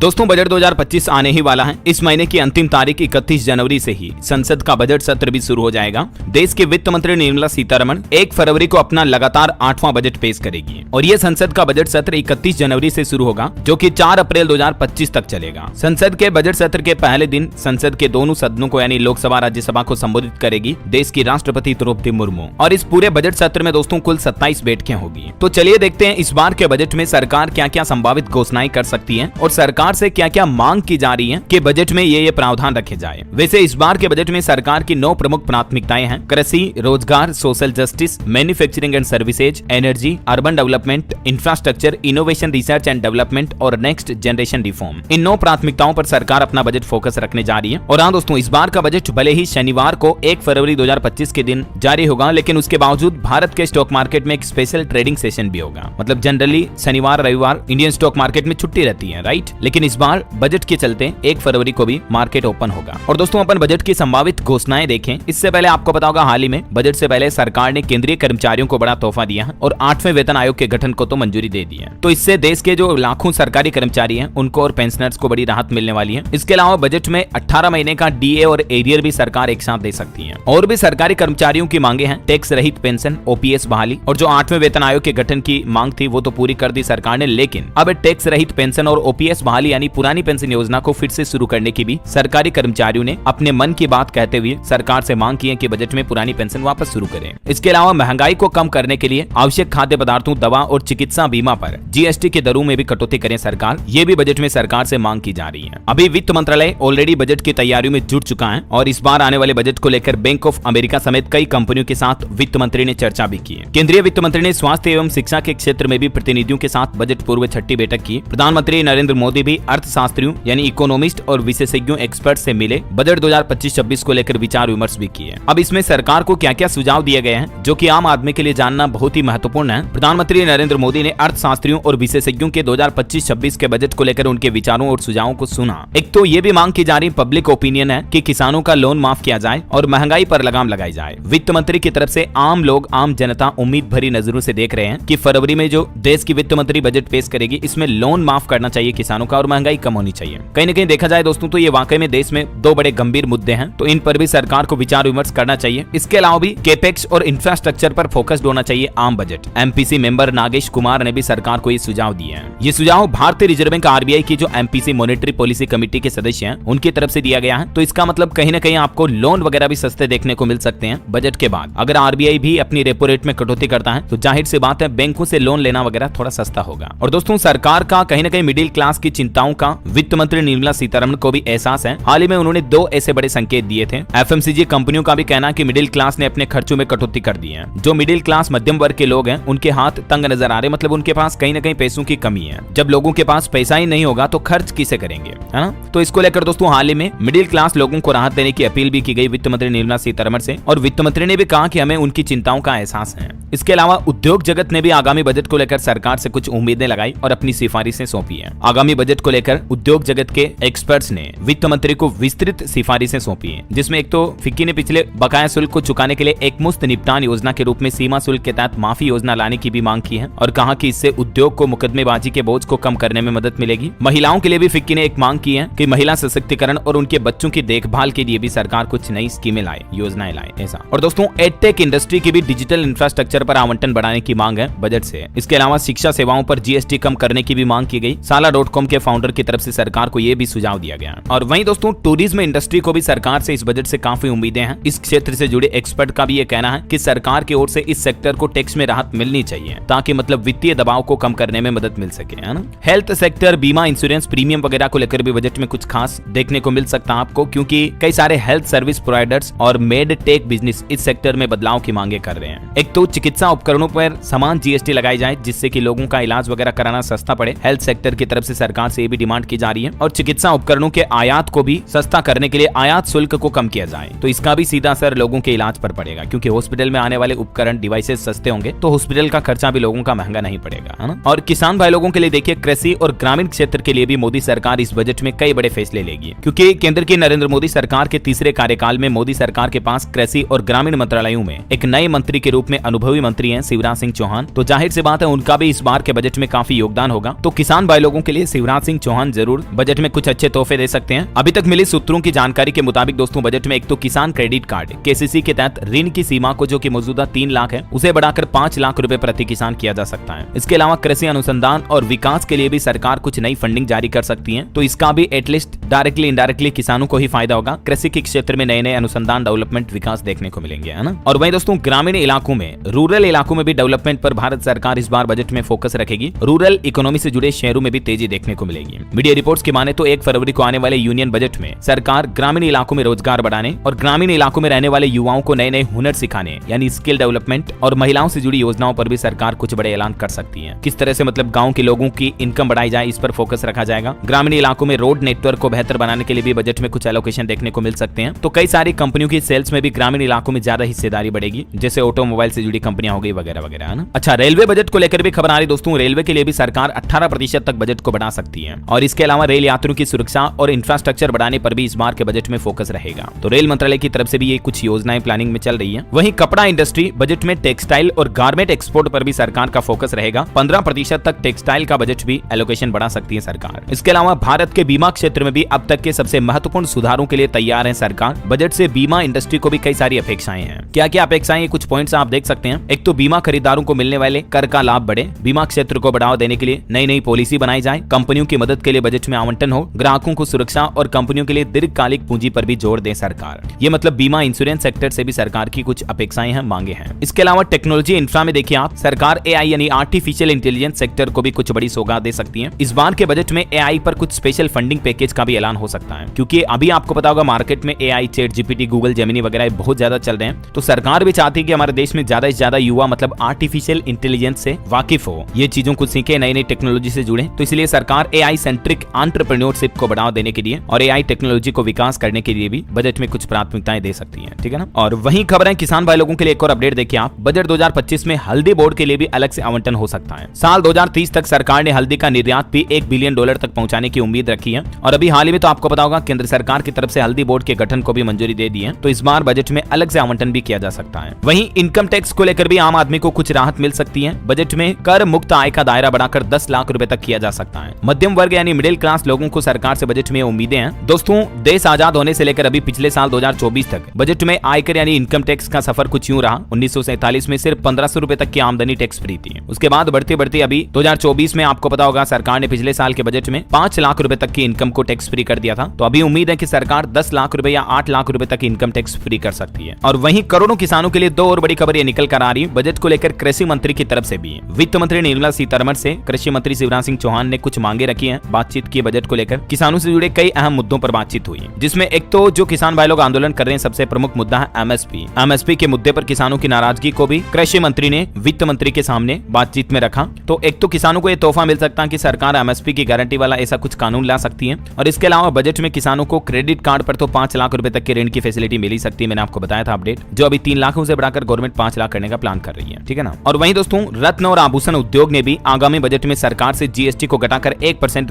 दोस्तों बजट 2025 आने ही वाला है। इस महीने की अंतिम तारीख 31 जनवरी से ही संसद का बजट सत्र भी शुरू हो जाएगा। देश की वित्त मंत्री निर्मला सीतारमण 1 फरवरी को अपना लगातार 8वां बजट पेश करेगी और ये संसद का बजट सत्र 31 जनवरी से शुरू होगा, जो कि 4 अप्रैल 2025 तक चलेगा। संसद के बजट सत्र के पहले दिन संसद के दोनों सदनों को यानी लोकसभा राज्यसभा को संबोधित करेगी देश की राष्ट्रपति द्रौपदी मुर्मू और इस पूरे बजट सत्र में दोस्तों कुल 27 बैठकें होगी। तो चलिए देखते हैं इस बार के बजट में सरकार क्या क्या संभावित घोषणाएं कर सकती है और सरकार से क्या क्या मांग की जा रही है कि बजट में ये प्रावधान रखे जाए। वैसे इस बार के बजट में सरकार की 9 प्रमुख प्राथमिकताएं हैं। कृषि, रोजगार, social justice, manufacturing and services, energy, urban development, infrastructure, innovation, research and development और नेक्स्ट जनरेशन रिफॉर्म। इन 9 प्राथमिकताओं पर सरकार अपना बजट फोकस रखने जा रही है। और हाँ दोस्तों, इस बार का बजट भले ही शनिवार को 1 फरवरी 2025 के दिन जारी होगा, लेकिन उसके बावजूद भारत के स्टॉक मार्केट में एक स्पेशल ट्रेडिंग सेशन भी होगा। मतलब जनरली शनिवार रविवार इंडियन स्टॉक मार्केट में छुट्टी रहती है, राइट। लेकिन इस बार बजट के चलते 1 फरवरी को भी मार्केट ओपन होगा। और दोस्तों अपन बजट की संभावित घोषणाएं देखें। इससे पहले आपको पता होगा हाल ही में बजट से पहले सरकार ने केंद्रीय कर्मचारियों को बड़ा तोहफा दिया है और 8वें वेतन आयोग के गठन को तो मंजूरी दे दी है। तो इससे देश के जो लाखों सरकारी कर्मचारी हैं उनको और पेंशनर्स को बड़ी राहत मिलने वाली है। इसके अलावा बजट में 18 महीने का डीए और एरियर भी सरकार एक साथ दे सकती है। और भी सरकारी कर्मचारियों की मांगे हैं। टैक्स रहित पेंशन, ओपीएस बहाली और जो 8वें वेतन आयोग के गठन की मांग थी वो तो पूरी कर दी सरकार ने, लेकिन अब टैक्स रहित पेंशन और ओपीएस बहाली यानी पुरानी पेंशन योजना को फिर से शुरू करने की भी सरकारी कर्मचारियों ने अपने मन की बात कहते हुए सरकार से मांग की है कि बजट में पुरानी पेंशन वापस शुरू करें। इसके अलावा महंगाई को कम करने के लिए आवश्यक खाद्य पदार्थों, दवा और चिकित्सा बीमा पर जीएसटी के दरों में भी कटौती करें सरकार। ये भी बजट में सरकार से मांग की जा रही है। अभी वित्त मंत्रालय ऑलरेडी बजट की तैयारियों में जुट चुका है और इस बार आने वाले बजट को लेकर बैंक ऑफ अमेरिका समेत कई कंपनियों के साथ वित्त मंत्री ने चर्चा भी की है। केंद्रीय वित्त मंत्री ने स्वास्थ्य एवं शिक्षा के क्षेत्र में भी प्रतिनिधियों के साथ बजट पूर्व छठी बैठक की। प्रधानमंत्री नरेंद्र मोदी भी अर्थशास्त्रियों यानी इकोनॉमिस्ट और विशेषज्ञों एक्सपर्ट से मिले, बजट 2025-26 को लेकर विचार विमर्श भी किए। अब इसमें सरकार को क्या क्या सुझाव दिए गए हैं जो कि आम आदमी के लिए जानना बहुत ही महत्वपूर्ण है। प्रधानमंत्री नरेंद्र मोदी ने अर्थशास्त्रियों और विशेषज्ञों के 2025-26 के बजट को लेकर उनके विचारों और सुझावों को सुना। एक तो ये भी मांग की जा रही पब्लिक ओपिनियन है कि किसानों का लोन माफ किया जाए और महंगाई पर लगाम लगाई जाए। वित्त मंत्री की तरफ से आम लोग, आम जनता उम्मीद भरी नजरों से देख रहे हैं कि फरवरी में जो देश की वित्त मंत्री बजट पेश करेगी इसमें लोन माफ करना चाहिए किसानों का और महंगाई कम होनी चाहिए। कहीं न कहीं देखा जाए दोस्तों तो ये वाकई में देश में 2 बड़े गंभीर मुद्दे हैं, तो इन पर भी सरकार को विचार विमर्श करना चाहिए। इसके अलावा भी कैपेक्स और इंफ्रास्ट्रक्चर पर फोकस्ड होना चाहिए आम budget. MPC member Nagesh Kumar ने भी सरकार को ये सुझाव दिए हैं। ये सुझाव भारतीय रिजर्व बैंक आरबीआई की जो एमपीसी मॉनेटरी पॉलिसी कमेटी के सदस्य हैं उनकी तरफ से दिया गया है। तो इसका मतलब कहीं न कहीं आपको लोन वगैरह भी सस्ते देखने को मिल सकते हैं बजट के बाद। अगर आरबीआई भी अपनी रेपो रेट में कटौती करता है तो जाहिर सी बात है बैंकों से लोन लेना वगैरह थोड़ा सस्ता होगा। और दोस्तों सरकार का कहीं न कहीं मिडिल क्लास की चिंताओं का वित्त मंत्री निर्मला सीतारमण को भी एहसास है। हाल ही में उन्होंने 2 ऐसे बड़े संकेत दिए थे। एफएमसीजी कंपनियों का भी कहना है कि मिडिल क्लास ने अपने खर्चों में कटौती कर दी है। जो मिडिल क्लास मध्यम वर्ग के लोग हैं उनके हाथ तंग नजर आ रहे, मतलब उनके पास कहीं न कहीं पैसों की कमी है। जब लोगों के पास पैसा ही नहीं होगा तो खर्च किसे करेंगे, है ना। तो इसको लेकर दोस्तों हाल ही में मिडिल क्लास लोगों को राहत देने की अपील भी की गई वित्त मंत्री निर्मला सीतारमण से और वित्त मंत्री ने भी कहा कि हमें उनकी चिंताओं का एहसास है। इसके अलावा उद्योग जगत ने भी आगामी बजट को लेकर सरकार से कुछ उम्मीदें लगाई और अपनी सिफारिशें सौंपी है। आगामी बजट को लेकर उद्योग जगत के एक्सपर्ट्स ने वित्त मंत्री को विस्तृत सिफारिशें सौंपी है, जिसमें एक तो फिक्की ने पिछले बकाया शुल्क को चुकाने के लिए एक मुफ्त निपटान योजना के रूप में सीमा शुल्क के तहत माफी योजना लाने की भी मांग की है और कहा कि इससे उद्योग को मुकदमेबाजी के बोझ को कम करने में मदद मिलेगी। महिलाओं के लिए भी फिक्की ने एक मांग की है कि महिला सशक्तिकरण और उनके बच्चों की देखभाल के लिए भी सरकार कुछ नई स्कीमें लाए, योजनाएं लाए, ऐसा। और दोस्तों एडटेक इंडस्ट्री की भी डिजिटल इंफ्रास्ट्रक्चर पर आवंटन बढ़ाने की मांग है बजट से। इसके अलावा शिक्षा सेवाओं पर जीएसटी कम करने की भी मांग की गई। साला.com के फाउंडर की तरफ से सरकार को यह भी सुझाव दिया गया। और वहीं दोस्तों टूरिज्म इंडस्ट्री को भी सरकार से इस बजट से काफी उम्मीदें हैं। इस क्षेत्र से जुड़े एक्सपर्ट का भी ये कहना है कि सरकार की ओर से इस सेक्टर को टैक्स में राहत मिलनी चाहिए ताकि मतलब वित्तीय दबाव को कम करने में मदद मिल सके, है ना। हेल्थ सेक्टर, बीमा, इंश्योरेंस, प्रीमियम वगैरह को लेकर भी बजट में कुछ खास देखने को मिल सकता है आपको, क्योंकि कई सारे हेल्थ सर्विस प्रोवाइडर्स और मेड टेक बिजनेस इस सेक्टर में बदलाव की मांगे कर रहे हैं। एक तो चिकित्सा उपकरणों पर समान जीएसटी लगाई जाए जिससे कि लोगों का इलाज वगैरह कराना सस्ता पड़े। हेल्थ सेक्टर की तरफ से सरकार से ये भी डिमांड की जा रही है और चिकित्सा उपकरणों के आयात को भी सस्ता करने के लिए आयात शुल्क को कम किया जाए। तो इसका भी सीधा असर लोगों के इलाज पर पड़ेगा, क्योंकि हॉस्पिटल में आने वाले उपकरण डिवाइसेस सस्ते होंगे तो हॉस्पिटल का खर्चा भी लोगों का महंगा नहीं पड़ेगा, है ना। और किसान भाई लोगों के लिए देखिए कृषि और ग्रामीण क्षेत्र के लिए भी मोदी सरकार इस बजट में कई बड़े फैसले लेगी, क्योंकि केंद्र की नरेंद्र मोदी सरकार के तीसरे कार्यकाल में मोदी सरकार के पास कृषि और ग्रामीण मंत्रालयों में एक नए मंत्री के रूप में अनुभवी मंत्री हैं शिवराज सिंह चौहान। तो जाहिर सी बात है उनका भी इस बार के बजट में काफी योगदान होगा। तो किसान भाई लोगों के लिए शिवराज सिंह चौहान जरूर बजट में कुछ अच्छे तोहफे दे सकते हैं। अभी तक मिली सूत्रों की जानकारी के मुताबिक दोस्तों बजट में एक तो किसान क्रेडिट कार्ड केसीसी के तहत ऋण की सीमा को जो कि मौजूदा 3 लाख है उसे बढ़ाकर 5 लाख रुपए प्रति किसान किया जा सकता है। इसके अलावा कृषि अनुसंधान और विकास के लिए भी सरकार कुछ नई फंडिंग जारी कर सकती है, तो इसका भी एटलीस्ट डायरेक्टली इनडायरेक्टली किसानों को ही फायदा होगा। कृषि के क्षेत्र में नए नए अनुसंधान डेवलपमेंट विकास देखने को मिलेंगे, है ना। और वहीं दोस्तों ग्रामीण इलाकों में रूरल इलाकों में भी डेवलपमेंट पर भारत सरकार इस बार बजट में फोकस रखेगी। रूरल इकोनॉमी से जुड़े शहरों में भी तेजी देखने को मिलेगी। मीडिया रिपोर्ट्स की माने तो 1 फरवरी को आने वाले यूनियन बजट में सरकार ग्रामीण इलाकों में रोजगार बढ़ाने और ग्रामीण इलाकों में रहने वाले युवाओं को नए नए हुनर सिखाने यानी स्किल डेवलपमेंट और महिलाओं से जुड़ी योजनाओं पर भी सरकार कुछ बड़े ऐलान कर सकती है। किस तरह से मतलब गांव के लोगों की इनकम बढ़ाई जाए इस पर फोकस रखा जाएगा। ग्रामीण इलाकों में रोड नेटवर्क को बेहतर बनाने के लिए भी बजट में कुछ एलोकेशन देखने को मिल सकते हैं। तो कई सारी कंपनियों की सेल्स में भी ग्रामीण इलाकों में ज्यादा हिस्सेदारी बढ़ेगी, जैसे ऑटोमोबाइल से जुड़ी कंपनियां हो गई वगैरह वगैरह, है ना। अच्छा, रेलवे बजट को लेकर भी खबर आ रही दोस्तों। रेलवे के लिए भी सरकार 18% तक बजट को बढ़ा सकती है और इसके अलावा रेल यात्रियों की सुरक्षा और इंफ्रास्ट्रक्चर बढ़ाने पर भी इस बार के बजट में फोकस रहेगा। तो रेल मंत्रालय की तरफ से भी ये कुछ योजनाएं प्लानिंग में चल रही है। वहीं कपड़ा इंडस्ट्री बजट में टेक्सटाइल और गारमेंट एक्सपोर्ट पर भी सरकार का फोकस रहेगा। 15% तक टेक्सटाइल का बजट भी एलोकेशन बढ़ा सकती है सरकार। इसके अलावा भारत के बीमा क्षेत्र में भी अब तक के सबसे महत्वपूर्ण सुधारों के लिए तैयार है सरकार। बजट से बीमा इंडस्ट्री को भी कई सारी अपेक्षाएं हैं। क्या क्या अपेक्षाएं, कुछ पॉइंट्स आप देख सकते हैं। एक तो बीमा खरीदारों को मिलने वाले कर का लाभ बढ़े, बीमा क्षेत्र को बढ़ावा देने के लिए नई नई पॉलिसी बनाई जाए, कंपनियों की मदद के लिए बजट में आवंटन हो, ग्राहकों को सुरक्षा और कंपनियों के लिए दीर्घकालिक पूंजी पर भी जोर दे सरकार। ये मतलब बीमा इंश्योरेंस सेक्टर से भी सरकार की कुछ अपेक्षाएं हैं, मांगे हैं। इसके अलावा टेक्नोलॉजी इंफ्रा में देखिए आप, सरकार एआई यानी आर्टिफिशियल इंटेलिजेंस सेक्टर को भी कुछ बड़ी सौगात दे सकती है। इस बार के बजट में एआई पर कुछ स्पेशल फंडिंग पैकेज का भी ऐलान हो सकता है, क्योंकि अभी आपको पता होगा मार्केट में AI, chat GPT, Google Gemini वगैरह बहुत ज्यादा चल रहे हैं। तो सरकार भी चाहती है कि हमारे देश में ज्यादा से ज्यादा युवा मतलब आर्टिफिशियल इंटेलिजेंस से वाकिफ हो, ये चीजों को सीखे, नई नई टेक्नोलॉजी से जुड़े। तो इसलिए सरकार एआई सेंट्रिक एंटरप्रेन्योरशिप को बढ़ावा देने के लिए और एआई टेक्नोलॉजी को विकास करने के लिए भी बजट में कुछ प्राथमिकताएं दे सकती है, ठीक है ना। और वहीं खबर है किसान भाई लोगों के लिए एक और अपडेट देखिए आप, बजट 2025 में हल्दी बोर्ड के लिए भी अलग से आवंटन हो सकता है। साल 2030 तक सरकार ने हल्दी का निर्यात भी $1 बिलियन तक पहुंचाने की उम्मीद रखी है। और अभी हाल ही में तो आपको पता होगा केंद्र सरकार की तरफ से हल्दी बोर्ड के गठन को भी मंजूरी दे दी है। तो इस बार बजट में अलग से आवंटन भी किया जा सकता है। वहीं इनकम टैक्स को लेकर भी आम आदमी को कुछ राहत मिल सकती है। बजट में कर मुक्त आय का दायरा बढ़ाकर 10 लाख रुपए तक किया जा सकता है। मध्यम वर्ग यानी मिडिल क्लास लोगों को सरकार से बजट में उम्मीदें हैं। दोस्तों देश आजाद होने से लेकर अभी पिछले साल 2024 तक बजट में आयकर यानी इनकम टैक्स का सफर कुछ यूं रहा। 1947 में सिर्फ 1500 रुपए तक की आमदनी टैक्स फ्री थी। उसके बाद बढ़ते बढ़ते अभी 2024 में आपको पता होगा सरकार ने पिछले साल के बजट में 5 लाख रुपए तक की इनकम को टैक्स फ्री कर दिया था। तो अभी उम्मीद है कि सरकार 10 लाख रुपए या 8 लाख रुपए तक इनकम टैक्स फ्री कर सकती है। और वहीं करोड़ों किसानों के लिए दो और बड़ी खबर ये निकल कर आ रही है बजट को लेकर कृषि मंत्री की तरफ से भी। वित्त मंत्री निर्मला सीतारमण से कृषि मंत्री शिवराज सिंह चौहान ने कुछ मांगे रखी हैं, बातचीत की बजट को लेकर। किसानों से जुड़े कई अहम मुद्दों पर बातचीत हुई, जिसमें एक तो जो किसान भाई लोग आंदोलन कर रहे हैं सबसे प्रमुख मुद्दा है एमएसपी। एमएसपी के मुद्दे पर किसानों की नाराजगी को भी कृषि मंत्री ने वित्त मंत्री के सामने बातचीत में रखा। तो एक तो किसानों को यह तोहफा मिल सकता है कि सरकार एमएसपी की गारंटी वाला ऐसा कुछ कानून ला सकती है। और इसके अलावा बजट में किसानों को क्रेडिट कार्ड पर तो 5 लाख रुपए तक के ऋण की फैसिलिटी मिल ही सकती है। मैंने आपको बताया था अपडेट, जो अभी 3 लाख से बढ़ाकर गवर्नमेंट 5 लाख करने का प्लान कर रही है, ठीक है ना। और वहीं दोस्तों रत्न और आभूषण उद्योग ने भी आगामी बजट में सरकार से जीएसटी को घटाकर 1%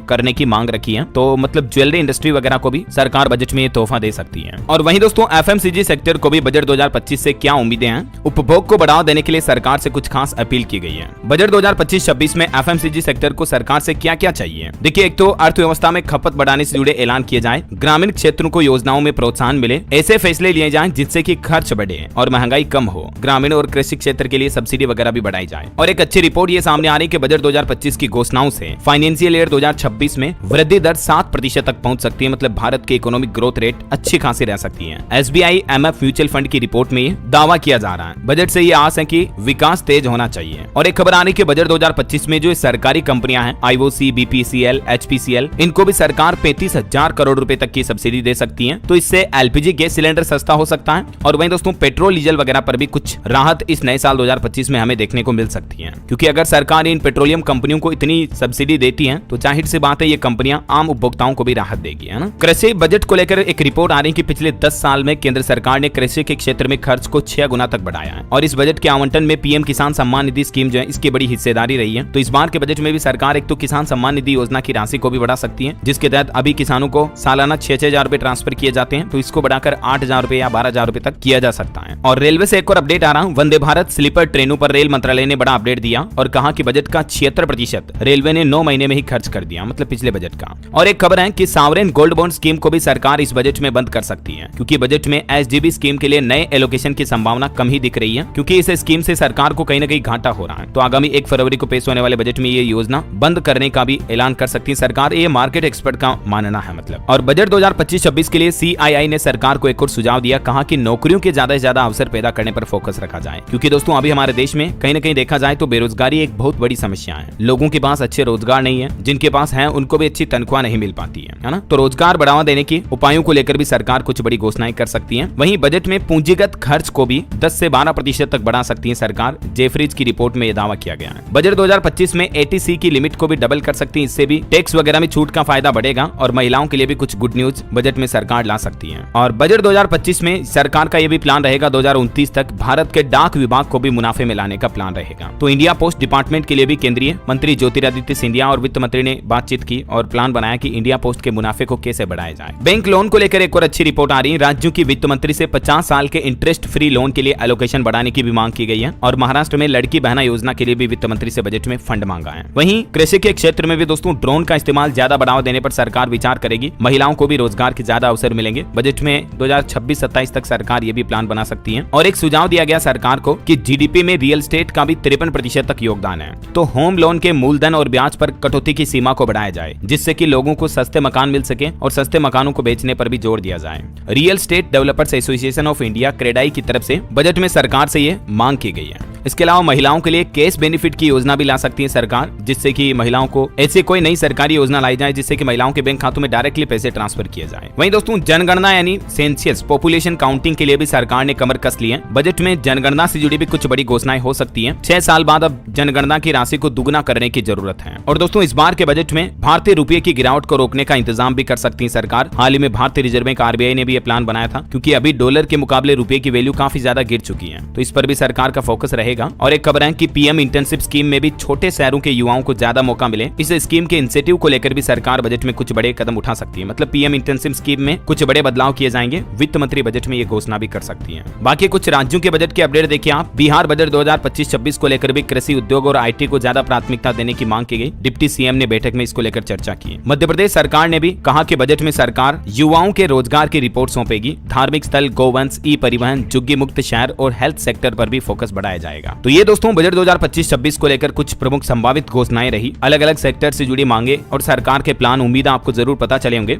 करने की मांग रखी है। तो मतलब ज्वेलरी इंडस्ट्री वगैरह को भी सरकार बजट में ये तोहफा दे सकती है। और वहीं दोस्तों एफएमसीजी सेक्टर को भी बजट 2025 से क्या उम्मीदें हैं। उपभोग को बढ़ावा देने के लिए सरकार से कुछ खास अपील की गई है। बजट 2025-26 में एफएमसीजी सेक्टर को सरकार से क्या क्या चाहिए। देखिए, एक तो अर्थव्यवस्था में खपत बढ़ाने से जुड़े ऐलान किए जाए, ग्रामीण क्षेत्रों को योजनाओं में प्रोत्साहन मिले, ऐसे फैसले लिए जाएं जिससे कि खर्च बढ़े और महंगाई कम हो, ग्रामीण और कृषि क्षेत्र के लिए सब्सिडी वगैरह भी बढ़ाई जाए। और एक अच्छी रिपोर्ट ये सामने आ रही है कि बजट 2025 की घोषणाओं से फाइनेंशियल ईयर 2026 में वृद्धि दर 7% तक पहुंच सकती है। मतलब भारत की इकोनॉमिक ग्रोथ रेट अच्छी खासी रह सकती है। एसबीआई एमएफ म्यूचुअल फंड की रिपोर्ट में दावा किया जा रहा है। बजट से ये आस है कि विकास तेज होना चाहिए। और एक खबर आने के बजट 2025 में जो सरकारी कंपनियां हैं आईओसी, बीपीसीएल, एचपीसीएल, इनको भी सरकार 35,000 करोड़ रुपए तक की सब्सिडी दे सकती है। तो इससे एलपीजी गैस सिलेंडर सस्ता हो सकता है। और वहीं दोस्तों पेट्रोल डीजल वगैरह पर भी कुछ राहत इस नए साल 2025 में हमें देखने को मिल सकती है, क्योंकि अगर सरकार इन पेट्रोलियम कंपनियों को इतनी सब्सिडी देती है तो जाहिर सी बात है ये कंपनियां आम उपभोक्ताओं को भी राहत देगी, है ना। कृषि बजट को लेकर एक रिपोर्ट आ रही है कि पिछले 10 साल में केंद्र सरकार ने कृषि के क्षेत्र में खर्च को 6 गुना तक बढ़ाया है। और इस बजट के आवंटन में पीएम किसान सम्मान निधि स्कीम जो है इसकी बड़ी हिस्सेदारी रही है। तो इस बार के बजट में भी सरकार एक तो किसान सम्मान निधि योजना की राशि को भी बढ़ा सकती है, जिसके तहत तहत अभी किसानों को सालाना 6,000 रुपए ट्रांसफर किए जाते हैं, तो इसको बढ़ाकर 8,000 रुपए या 12,000 रुपए तक किया जा सकता है। और रेलवे से एक और अपडेट आ रहा है। वंदे भारत स्लीपर ट्रेनों पर रेल मंत्रालय ने बड़ा अपडेट दिया और कहा कि बजट का 76% रेलवे ने 9 महीने में ही खर्च कर दिया, मतलब पिछले बजट का। और एक खबर है कि सावरेन गोल्ड बॉन्ड स्कीम को भी सरकार इस बजट में बंद कर सकती है, क्योंकि बजट में एसजीबी स्कीम के लिए नए एलोकेशन की संभावना कम ही दिख रही है, क्योंकि इस स्कीम से सरकार को कहीं न कहीं घाटा हो रहा है। तो आगामी 1 फरवरी को पेश होने वाले बजट में ये योजना बंद करने का भी ऐलान कर सकती है सरकार, ये मार्केट एक्सपर्ट का मानना है मतलब। और बजट 2025-26 के लिए सीआईआई ने सरकार को एक और सुझाव दिया, कहा कि नौकरियों के ज्यादा से ज्यादा अवसर पैदा करने पर फोकस रखा जाए, क्योंकि दोस्तों अभी हमारे देश में कहीं न कहीं देखा जाए तो बेरोजगारी एक बहुत बड़ी समस्या है। लोगों के पास अच्छे रोजगार नहीं है, जिनके पास है उनको भी अच्छी तनख्वाह नहीं मिल पाती है ना। तो रोजगार बढ़ावा देने के उपायों को लेकर भी सरकार कुछ बड़ी घोषणाएं कर सकती है। वहीं बजट में पूंजीगत खर्च को भी 10 से 12% तक बढ़ा सकती है सरकार, जेफरीज की रिपोर्ट में यह दावा किया गया है। बजट 2025 में एटीसी की लिमिट को भी डबल कर सकती है, इससे भी टैक्स वगैरह में छूट का फायदा बढ़ेगा और महिलाओं के लिए भी कुछ गुड न्यूज बजट में सरकार ला सकती है। और बजट 2025 में सरकार का यह भी प्लान रहेगा 2029 तक भारत के डाक विभाग को भी मुनाफे में लाने का प्लान रहेगा। तो इंडिया पोस्ट डिपार्टमेंट के लिए भी केंद्रीय मंत्री ज्योतिरादित्य सिंधिया और वित्त मंत्री ने बातचीत की और प्लान बनाया कि इंडिया पोस्ट के मुनाफे को कैसे बढ़ाया जाए। बैंक लोन को लेकर एक और अच्छी रिपोर्ट आ रही है। राज्यों की वित्त मंत्री से 50 साल के इंटरेस्ट फ्री लोन के लिए एलोकेशन बढ़ाने की भी मांग की गई है और महाराष्ट्र में लड़की बहना योजना के लिए भी वित्त मंत्री से बजट में फंड मांगा है। वहीं कृषि के क्षेत्र में भी दोस्तों ड्रोन का इस्तेमाल ज्यादा बढ़ावा देने पर सरकार विचार करेगी, महिलाओं को भी रोजगार के ज्यादा अवसर मिलेंगे। बजट में 2026-27 तक सरकार ये भी प्लान बना सकती है। और एक सुझाव दिया गया सरकार को कि जीडीपी में रियल एस्टेट का भी 53% तक योगदान है, तो होम लोन के मूलधन और ब्याज पर कटौती की सीमा को बढ़ाया जाए, जिससे कि लोगों को सस्ते मकान मिल सके और सस्ते मकानों को बेचने पर भी जोर दिया जाए। Real estate developers association of India CREDAI की तरफ से बजट में सरकार से ये मांग की गई है। इसके अलावा महिलाओं के लिए कैश बेनिफिट की योजना भी ला सकती है सरकार, जिससे कि महिलाओं को ऐसी कोई नई सरकारी योजना लाई जाए जिससे कि महिलाओं के बैंक खातों में डायरेक्टली पैसे ट्रांसफर किए जाए। वहीं दोस्तों जनगणना यानी सेंसस पॉपुलेशन काउंटिंग के लिए भी सरकार ने कमर कस ली है। बजट में जनगणना से जुड़ी भी कुछ बड़ी घोषणाएं हो सकती हैं। 6 साल बाद अब जनगणना की राशि को दुगना करने की जरूरत है। और दोस्तों इस बार के बजट में भारतीय रुपये की गिरावट को रोकने का इंतजाम भी कर सकती है सरकार। हाल ही में भारतीय रिजर्व बैंक आरबीआई ने भी यह प्लान बनाया था, क्योंकि अभी डॉलर के मुकाबले रुपये की वैल्यू काफी ज्यादा गिर चुकी है, तो इस पर भी सरकार का फोकस रहेगा। और एक खबर है कि पीएम इंटर्नशिप स्कीम में भी छोटे शहरों के युवाओं को ज्यादा मौका मिले, इस स्कीम के इंसेंटिव को लेकर भी सरकार बजट में कुछ बड़े कदम उठा सकती है। मतलब पीएम इंटर्नशिप स्कीम में कुछ बड़े बदलाव किए जाएंगे, वित्त मंत्री बजट में ये घोषणा भी कर सकती है। बाकी कुछ राज्यों के बजट के अपडेट देखिए आप। बिहार बजट 2025-26 को लेकर भी कृषि उद्योग और आईटी को ज्यादा प्राथमिकता देने की मांग की गई। डिप्टी सीएम ने बैठक में इसको लेकर चर्चा की। मध्य प्रदेश सरकार ने भी कहा कि बजट में सरकार युवाओं के रोजगार की रिपोर्ट सौंपेगी। धार्मिक स्थल, गोवंश, ई परिवहन, झुग्गी मुक्त शहर और हेल्थ सेक्टर पर भी फोकस बढ़ाया जाएगा। तो ये दोस्तों बजट 2025-26 को लेकर कुछ प्रमुख संभावित घोषणाएं रही, अलग अलग सेक्टर से जुड़ी मांगे और सरकार के प्लान। उम्मीद है आपको जरूर पता चले होंगे।